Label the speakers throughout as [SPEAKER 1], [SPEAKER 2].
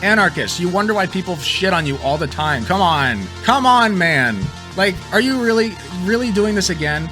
[SPEAKER 1] Anarchists, you wonder why people shit on you all the time. Come on. Come on, man. Like, are you really doing this again?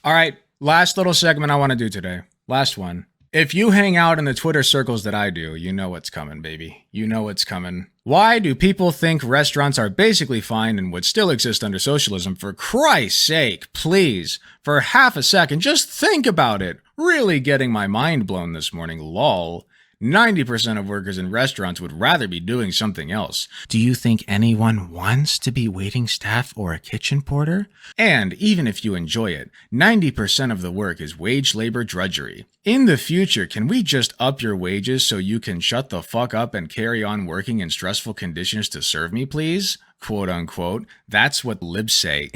[SPEAKER 1] All right, last little segment I want to do today. Last one. If you hang out in the Twitter circles that I do, you know what's coming, baby. You know what's coming. Why do people think restaurants are basically fine and would still exist under socialism? For Christ's sake, please, for half a second, just think about it. Really getting my mind blown this morning, lol. 90% of workers in restaurants would rather be doing something else. Do you think anyone wants to be waiting staff or a kitchen porter? And even if you enjoy it, 90% of the work is wage labor drudgery. In the future, can we just up your wages so you can shut the fuck up and carry on working in stressful conditions to serve me, please? Quote unquote. That's what libs say.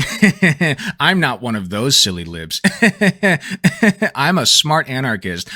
[SPEAKER 1] I'm not one of those silly libs. I'm a smart anarchist.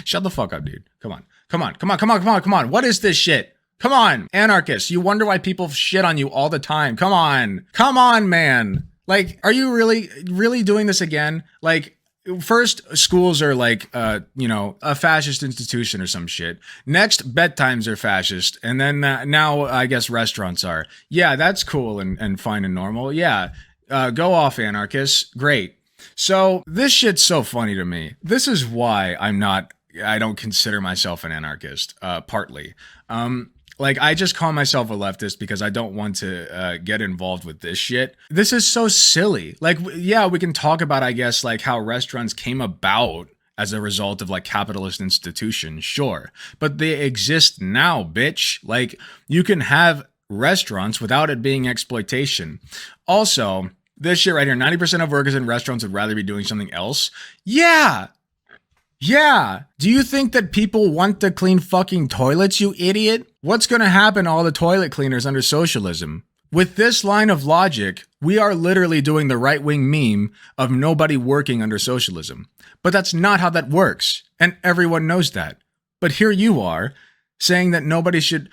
[SPEAKER 1] Shut the fuck up, dude. Come on. What is this shit? Come on, anarchists. You wonder why people shit on you all the time. Come on, man. Like, are you really doing this again? Like, first, schools are like, a fascist institution or some shit. Next, bedtimes are fascist. And then now I guess restaurants are. Yeah, that's cool and fine and normal. Yeah, go off, anarchists. Great. So this shit's so funny to me. This is why I don't consider myself an anarchist, partly. Like, I just call myself a leftist because I don't want to get involved with this shit. This is so silly. Like, yeah, we can talk about, I guess, like how restaurants came about as a result of like capitalist institutions, sure. But they exist now, bitch. Like, you can have restaurants without it being exploitation. Also, this shit right here, 90% of workers in restaurants would rather be doing something else. Yeah. Do you think that people want to clean fucking toilets, you idiot? What's gonna happen to all the toilet cleaners under socialism? With this line of logic, we are literally doing the right-wing meme of nobody working under socialism. But that's not how that works, and everyone knows that. But here you are, saying that nobody should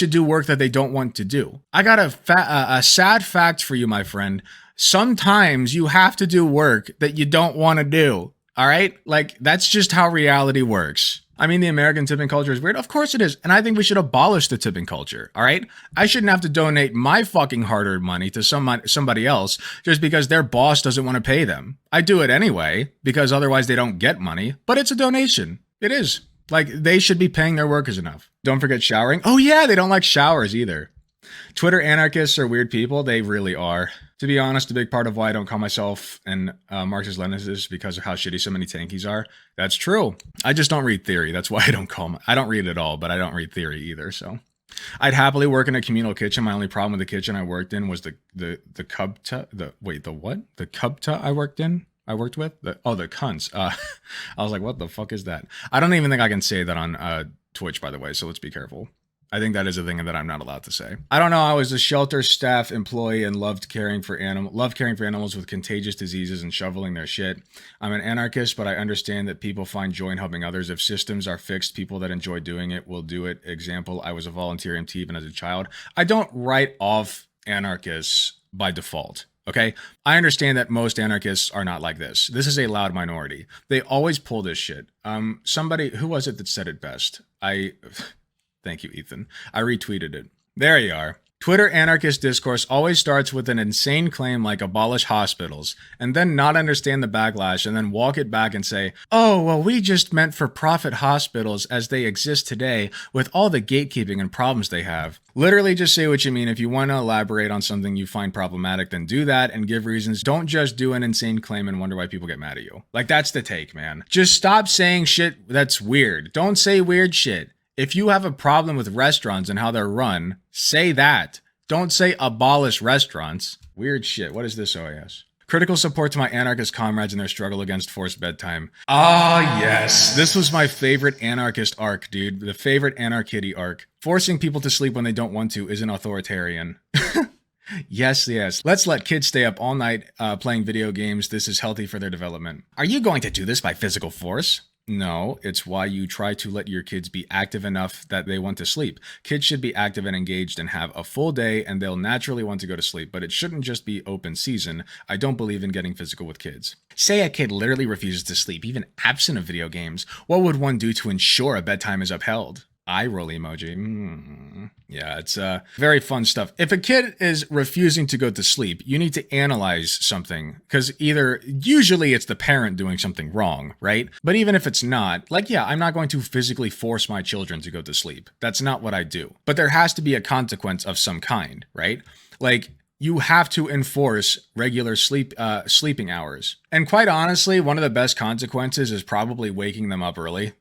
[SPEAKER 1] do work that they don't want to do. I got a sad fact for you, my friend. Sometimes you have to do work that you don't want to do. All right? Like, that's just how reality works. I mean, the American tipping culture is weird. Of course it is. And I think we should abolish the tipping culture. All right? I shouldn't have to donate my fucking hard-earned money to somebody else just because their boss doesn't want to pay them. I do it anyway because otherwise they don't get money. But it's a donation. It is. Like, they should be paying their workers enough. Don't forget showering. Oh yeah, they don't like showers either. Twitter anarchists are weird people. They really are. To be honest, a big part of why I don't call myself an Marxist-Leninist is because of how shitty so many tankies are. That's true. I just don't read theory. That's why I don't read it all, but I don't read theory either, so. I'd happily work in a communal kitchen. My only problem with the kitchen I worked in was the kubta, the kubta I worked with? The cunts. I was like, what the fuck is that? I don't even think I can say that on Twitch, by the way, so let's be careful. I think that is a thing that I'm not allowed to say. I don't know. I was a shelter staff employee and loved caring for animals with contagious diseases and shoveling their shit. I'm an anarchist, but I understand that people find joy in helping others. If systems are fixed, people that enjoy doing it will do it. Example, I was a volunteer EMT even as a child. I don't write off anarchists by default. Okay? I understand that most anarchists are not like this. This is a loud minority. They always pull this shit. Who was it that said it best? Thank you, Ethan. I retweeted it. There you are. Twitter anarchist discourse always starts with an insane claim like abolish hospitals, and then not understand the backlash, and then walk it back and say, oh, well, we just meant for-profit hospitals as they exist today with all the gatekeeping and problems they have. Literally just say what you mean. If you want to elaborate on something you find problematic, then do that and give reasons. Don't just do an insane claim and wonder why people get mad at you. Like, that's the take, man. Just stop saying shit that's weird. Don't say weird shit. If you have a problem with restaurants and how they're run, say that. Don't say abolish restaurants. Weird shit. What is this OAS? Critical support to my anarchist comrades in their struggle against forced bedtime. Ah, yes. This was my favorite anarchist arc, dude. The favorite anarchitty arc. Forcing people to sleep when they don't want to isn't authoritarian. Yes. Let's let kids stay up all night playing video games. This is healthy for their development. Are you going to do this by physical force? No, it's why you try to let your kids be active enough that they want to sleep. Kids should be active and engaged and have a full day, and they'll naturally want to go to sleep, but it shouldn't just be open season. I don't believe in getting physical with kids. Say a kid literally refuses to sleep, even absent of video games. What would one do to ensure a bedtime is upheld? Eye roll emoji. Yeah, it's very fun stuff. If a kid is refusing to go to sleep, you need to analyze something, because usually it's the parent doing something wrong, right? But even if it's not, like, yeah, I'm not going to physically force my children to go to sleep. That's not what I do. But there has to be a consequence of some kind, right? Like, you have to enforce regular sleeping hours. And quite honestly, one of the best consequences is probably waking them up early.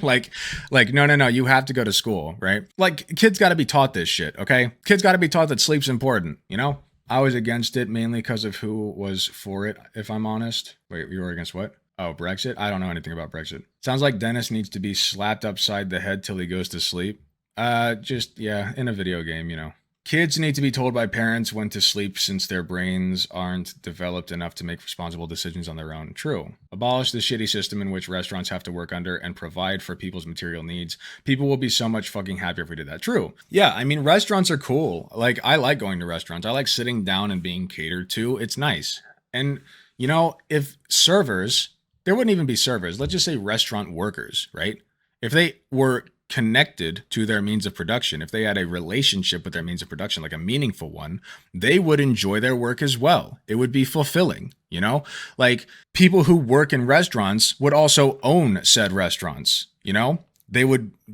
[SPEAKER 1] like, no, you have to go to school, right? Like, kids got to be taught this shit, okay? Kids got to be taught that sleep's important, you know? I was against it mainly because of who was for it, if I'm honest. Wait, you were against what? Oh, Brexit? I don't know anything about Brexit. Sounds like Dennis needs to be slapped upside the head till he goes to sleep. Yeah, in a video game, you know. Kids need to be told by parents when to sleep since their brains aren't developed enough to make responsible decisions on their own. True. Abolish the shitty system in which restaurants have to work under and provide for people's material needs. People will be so much fucking happier if we did that. True. Yeah, I mean, restaurants are cool. Like, I like going to restaurants. I like sitting down and being catered to. It's nice. And, you know, if servers, there wouldn't even be servers. Let's just say restaurant workers, right? If they were connected to their means of production, if they had a relationship with their means of production, like a meaningful one, they would enjoy their work as well. It would be fulfilling, you know? Like, people who work in restaurants would also own said restaurants, you know?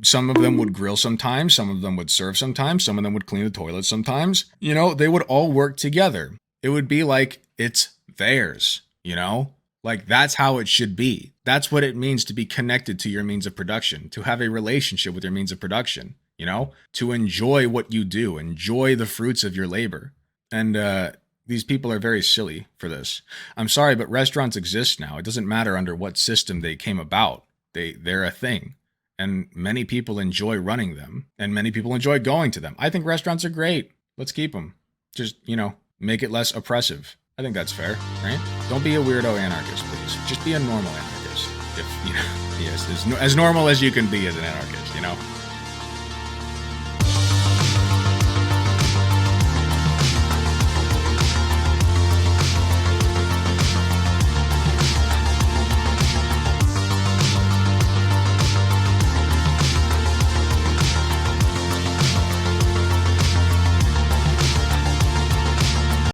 [SPEAKER 1] Some of them would grill sometimes, some of them would serve sometimes, some of them would clean the toilets sometimes. You know, they would all work together. It would be like it's theirs, you know? Like, that's how it should be. That's what it means to be connected to your means of production, to have a relationship with your means of production, you know, to enjoy what you do, enjoy the fruits of your labor. And these people are very silly for this. I'm sorry, but restaurants exist now. It doesn't matter under what system they came about. They're a thing. And many people enjoy running them, and many people enjoy going to them. I think restaurants are great. Let's keep them. Just, you know, make it less oppressive. I think that's fair, right? Don't be a weirdo anarchist, please. Just be a normal anarchist. If, you know, yes, as normal as you can be as an anarchist, you know?